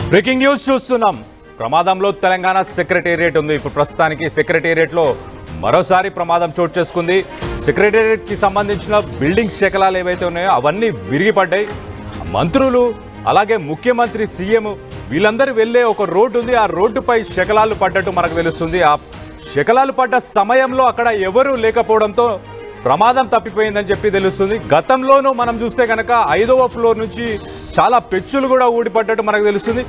Breaking news చూస్తున్నాం. ప్రమాదంలో Telangana secretariat ఉంది. ఇప్పుడు ప్రస్తుతానికి సెక్రటేరియట్లో మరోసారి ప్రమాదం చోటు చేసుకుంది. సెక్రటేరియట్కి సంబంధించిన బిల్డింగ్ శకలాలు ఏవైతే ఉన్నాయో అవన్నీ విరిగిపడ్డాయి. మంత్రులు అలాగే ముఖ్యమంత్రి సీఎం వీళ్ళందరూ వెళ్ళే ఒక రోడ్డు ఉంది. ఆ రోడ్డుపై శకలాలు పడ్డట్టు మనకు తెలుస్తుంది. ఆ శకలాలు పడ్డ సమయంలో అక్కడ ఎవరూ లేకపోవడంతో ప్రమాదం తప్పిపోయిందని చెప్పి తెలుస్తుంది. గతంలోనూ మనం చూస్తే కనుక 5వ ఫ్లోర్ నుంచి చాలా పెచ్చులు కూడా ఊడిపడ్డట్టు మనకు తెలుస్తుంది.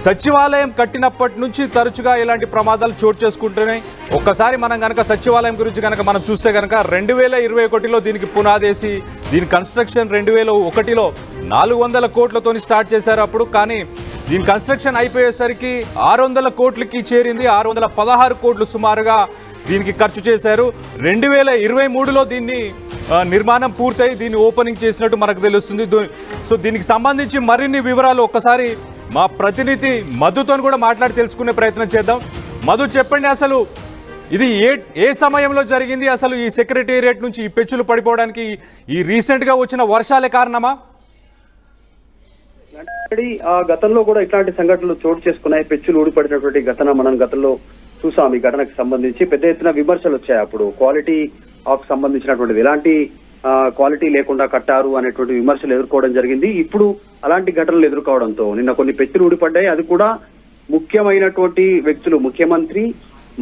సచివాలయం కట్టినప్పటి నుంచి తరచుగా ఇలాంటి ప్రమాదాలు చోటు చేసుకుంటున్నాయి. ఒక్కసారి మనం కనుక సచివాలయం గురించి కనుక మనం చూస్తే కనుక 2021లో దీనికి పునాదేసి దీని కన్స్ట్రక్షన్ 2001లో 400 కోట్లతో స్టార్ట్ చేశారు అప్పుడు. కానీ దీని కన్స్ట్రక్షన్ అయిపోయేసరికి 600 కోట్లకి చేరింది. 616 కోట్లు సుమారుగా దీనికి ఖర్చు చేశారు. 2023లో దీన్ని నిర్మాణం పూర్తయి దీన్ని ఓపెనింగ్ చేసినట్టు మనకు తెలుస్తుంది. సో దీనికి సంబంధించి మరిన్ని వివరాలు ఒక్కసారి మా ప్రతినిధి మధుతో కూడా మాట్లాడి తెలుసుకునే ప్రయత్నం చేద్దాం. మధు, చెప్పండి, అసలు ఇది ఏ సమయంలో జరిగింది? అసలు ఈ సెక్రటేరియట్ నుంచి ఈ పెచ్చులు పడిపోవడానికి ఈ రీసెంట్గా వచ్చిన వర్షాలే కారణమా? గతంలో కూడా ఇట్లాంటి సంఘటనలు చోటు చేసుకున్నాయి. పెచ్చులు ఊడిపడినటువంటి ఘటన మనం గతంలో చూసాం. ఈ ఘటనకు సంబంధించి పెద్ద ఎత్తున విమర్శలు వచ్చాయి. అప్పుడు క్వాలిటీ ఆఫ్ సంబంధించినటువంటిది ఎలాంటి క్వాలిటీ లేకుండా కట్టారు అనేటువంటి విమర్శలు ఎదుర్కోవడం జరిగింది. ఇప్పుడు అలాంటి ఘటనలు ఎదుర్కోవడంతో నిన్న కొన్ని పెచ్చులు ఊడిపడ్డాయి. అది కూడా ముఖ్యమైనటువంటి వ్యక్తులు, ముఖ్యమంత్రి,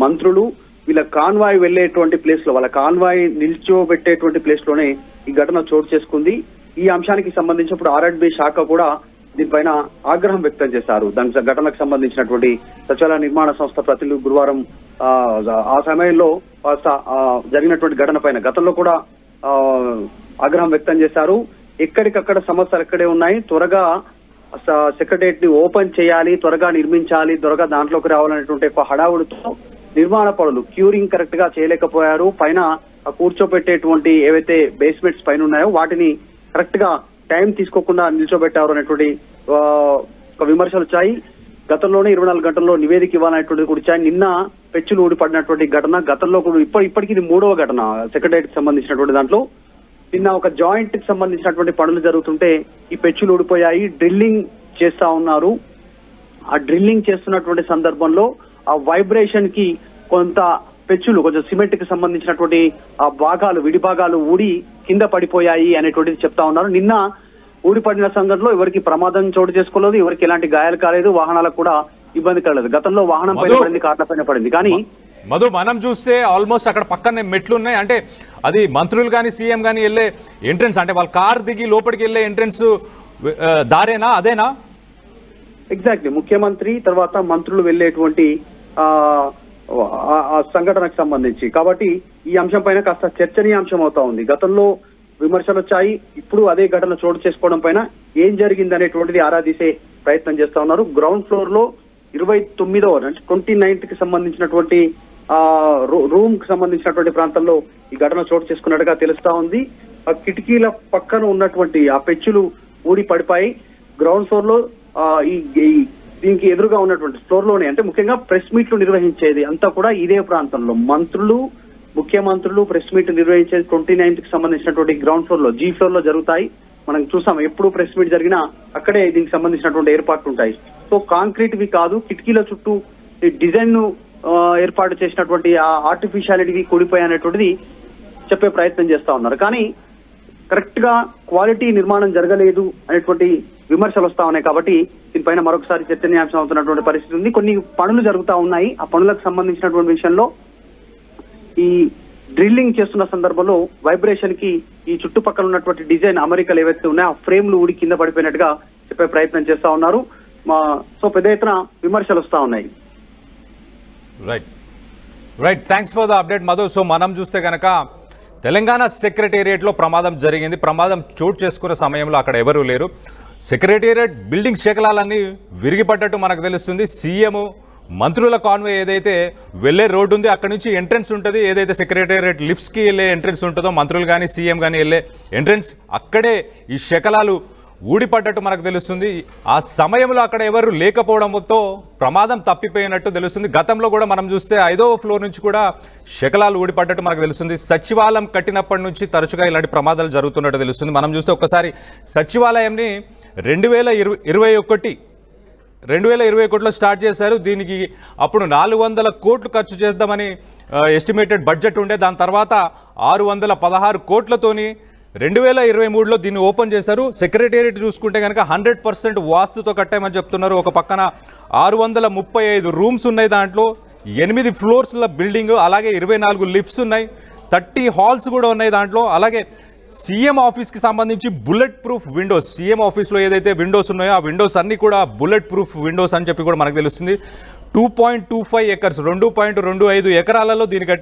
మంత్రులు, వీళ్ళ కాన్వాయ్ వెళ్లేటువంటి ప్లేస్ లో, వాళ్ళ కాన్వాయ్ నిల్చోబెట్టేటువంటి ప్లేస్ లోనే ఈ ఘటన చోటు చేసుకుంది. ఈ అంశానికి సంబంధించి ఇప్పుడు ఆర్ఎండ్బి శాఖ కూడా దీనిపైన ఆగ్రహం వ్యక్తం చేశారు. దానికి ఘటనకు సంబంధించినటువంటి సచివాలయ నిర్మాణ సంస్థ ప్రతినిధులు గురువారం ఆ సమయంలో జరిగినటువంటి ఘటన పైన గతంలో కూడా ఆగ్రహం వ్యక్తం చేశారు. ఎక్కడికక్కడ సమస్యలు ఎక్కడే ఉన్నాయి, త్వరగా సెక్రటేరియట్ ని ఓపెన్ చేయాలి, త్వరగా నిర్మించాలి, త్వరగా దాంట్లోకి రావాలనేటువంటి ఒక హడావుడితో నిర్మాణ పనులు క్యూరింగ్ కరెక్ట్ గా చేయలేకపోయారు. పైన కూర్చోబెట్టేటువంటి ఏవైతే బేస్మెంట్స్ పైన ఉన్నాయో వాటిని కరెక్ట్ గా టైం తీసుకోకుండా నిల్చోబెట్టారు అనేటువంటి విమర్శలు వచ్చాయి. గతంలోనే 24 గంటల్లో నివేదిక ఇవ్వాలనేటువంటిది కూడా వచ్చాయి. నిన్న పెచ్చులు ఊడిపడినటువంటి ఘటన గతంలో కూడా ఇప్పటికి ఇది 3వ ఘటన సెక్రటేరియట్ కి సంబంధించినటువంటి దాంట్లో. నిన్న ఒక జాయింట్ కి సంబంధించినటువంటి పనులు జరుగుతుంటే ఈ పెచ్చులు ఊడిపోయాయి. డ్రిల్లింగ్ చేస్తా ఉన్నారు. ఆ డ్రిల్లింగ్ చేస్తున్నటువంటి సందర్భంలో ఆ వైబ్రేషన్ కి కొంత పెచ్చులు, కొంచెం సిమెంట్ కి సంబంధించినటువంటి ఆ భాగాలు, విడి భాగాలు ఊడి కింద పడిపోయాయి అనేటువంటిది చెప్తా ఉన్నారు. నిన్న ఊడిపడిన సందర్భంలో ఎవరికి ప్రమాదం చోటు చేసుకోలేదు, ఎవరికి ఎలాంటి గాయాలు కాలేదు, వాహనాలకు కూడా ఇబ్బంది కలగలేదు. గతంలో వాహనం పైన పడింది, కార్ల పైన పడింది. కానీ మధు, మనం చూస్తే ఆల్మోస్ట్ అక్కడ పక్కనే మెట్లు ఉన్నాయి. అంటే అది మంత్రులు కానీ సీఎం కానీ వెళ్ళే ఎంట్రెన్స్, అంటే వాళ్ళ కార్ దిగి లోపలికి వెళ్ళే ఎంట్రెన్స్ దారేనా, అదేనా? ఎగ్జాక్ట్లీ. ముఖ్యమంత్రి తర్వాత మంత్రులు వెళ్ళేటువంటి ఆ సంఘటనకు సంబంధించి కాబట్టి ఈ అంశం పైన కాస్త చర్చనీయాంశం అవుతా ఉంది. గతంలో విమర్శలు వచ్చాయి. ఇప్పుడు అదే ఘటన చోటు చేసుకోవడం పైన ఏం జరిగింది అనేటువంటిది ఆరాధీసే ప్రయత్నం చేస్తా ఉన్నారు. గ్రౌండ్ ఫ్లోర్ లో 29వ అంటే 29th కి సంబంధించినటువంటి రూమ్ కి సంబంధించినటువంటి ప్రాంతంలో ఈ ఘటన చోటు చేసుకున్నట్టుగా తెలుస్తా ఉంది. ఆ కిటికీల పక్కన ఉన్నటువంటి ఆ పెచ్చులు ఊడి పడిపోయి గ్రౌండ్ ఫ్లోర్ లో దీనికి ఎదురుగా ఉన్నటువంటి ఫ్లోర్ లోనే, అంటే ముఖ్యంగా ప్రెస్ మీట్లు నిర్వహించేది అంతా కూడా ఇదే ప్రాంతంలో మంత్రులు, ముఖ్యమంత్రులు ప్రెస్ మీట్ నిర్వహించేది 29th కి సంబంధించినటువంటి గ్రౌండ్ ఫ్లోర్ లో, జీ ఫ్లోర్ లో జరుగుతాయి. మనం చూసాం ఎప్పుడు ప్రెస్ మీట్ జరిగినా అక్కడే దీనికి సంబంధించినటువంటి ఏర్పాట్లు ఉంటాయి. సో కాంక్రీట్ వి కాదు, కిటికీల చుట్టూ డిజైన్ ను ఏర్పాటు చేసినటువంటి ఆ ఆర్టిఫిషియాలిటీవి కూడిపోయి అనేటువంటిది చెప్పే ప్రయత్నం చేస్తా ఉన్నారు. కానీ కరెక్ట్ గా క్వాలిటీ నిర్మాణం జరగలేదు అనేటువంటి విమర్శలు వస్తా ఉన్నాయి. కాబట్టి దీనిపైన మరొకసారి చర్చనీయాంశం అవుతున్నటువంటి పరిస్థితి ఉంది. కొన్ని పనులు జరుగుతా ఉన్నాయి. ఆ పనులకు సంబంధించినటువంటి విషయంలో ఈ డ్రిల్లింగ్ చేస్తున్న సందర్భంలో వైబ్రేషన్ కి ఈ చుట్టుపక్కల ఉన్నటువంటి డిజైన్ అమరికలు ఏవైతే ఉన్నాయో ఆ ఫ్రేమ్లు ఊడి కింద పడిపోయినట్టుగా చెప్పే ప్రయత్నం చేస్తా ఉన్నారు. సో పెద్ద ఎత్తున విమర్శలు వస్తా ఉన్నాయి. Right thanks for the update Madhu. So మనం చూస్తే కనుక తెలంగాణ సెక్రటేరియట్లో ప్రమాదం జరిగింది. ప్రమాదం చోటు చేసుకున్న సమయంలో అక్కడ ఎవరూ లేరు. సెక్రటేరియట్ బిల్డింగ్ శకలాలన్నీ విరిగిపడ్డట్టు మనకు తెలుస్తుంది. సీఎం, మంత్రుల కాన్వే ఏదైతే వెళ్ళే రోడ్డు ఉంది అక్కడ నుంచి ఎంట్రెన్స్ ఉంటుంది. ఏదైతే సెక్రటేరియట్ లిఫ్ట్స్కి వెళ్ళే ఎంట్రెన్స్ ఉంటుందో మంత్రులు కానీ సీఎం కానీ వెళ్ళే ఎంట్రెన్స్, అక్కడే ఈ శకలాలు ఊడిపడ్డట్టు మనకు తెలుస్తుంది. ఆ సమయంలో అక్కడ ఎవరు లేకపోవడంతో ప్రమాదం తప్పిపోయినట్టు తెలుస్తుంది. గతంలో కూడా మనం చూస్తే 5వ ఫ్లోర్ నుంచి కూడా శకలాలు ఊడిపడ్డట్టు మనకు తెలుస్తుంది. సచివాలయం కట్టినప్పటి నుంచి తరచుగా ఇలాంటి ప్రమాదాలు జరుగుతున్నట్టు తెలుస్తుంది. మనం చూస్తే ఒక్కసారి సచివాలయంని 2021 2021లో స్టార్ట్ చేశారు. దీనికి అప్పుడు 400 కోట్లు ఖర్చు చేద్దామని ఎస్టిమేటెడ్ బడ్జెట్ ఉండే. దాని తర్వాత 616 కోట్లతోని 2023లో దీన్ని ఓపెన్ చేశారు. సెక్రటేరియట్ చూసుకుంటే కనుక 100% వాస్తుతో కట్టామని చెప్తున్నారు. ఒక పక్కన 635 రూమ్స్ ఉన్నాయి, దాంట్లో 8 ఫ్లోర్స్ల బిల్డింగ్, అలాగే 24 లిఫ్ట్స్ ఉన్నాయి, 30 హాల్స్ కూడా ఉన్నాయి దాంట్లో. అలాగే సీఎం ఆఫీస్కి సంబంధించి బుల్లెట్ ప్రూఫ్ విండోస్, సీఎం ఆఫీస్లో ఏదైతే విండోస్ ఉన్నాయో ఆ విండోస్ అన్నీ కూడా బుల్లెట్ ప్రూఫ్ విండోస్ అని చెప్పి కూడా మనకు తెలుస్తుంది. 2.25 ఎకర్స్ 2.25 ఎకరాలలో దీన్ని కట్టే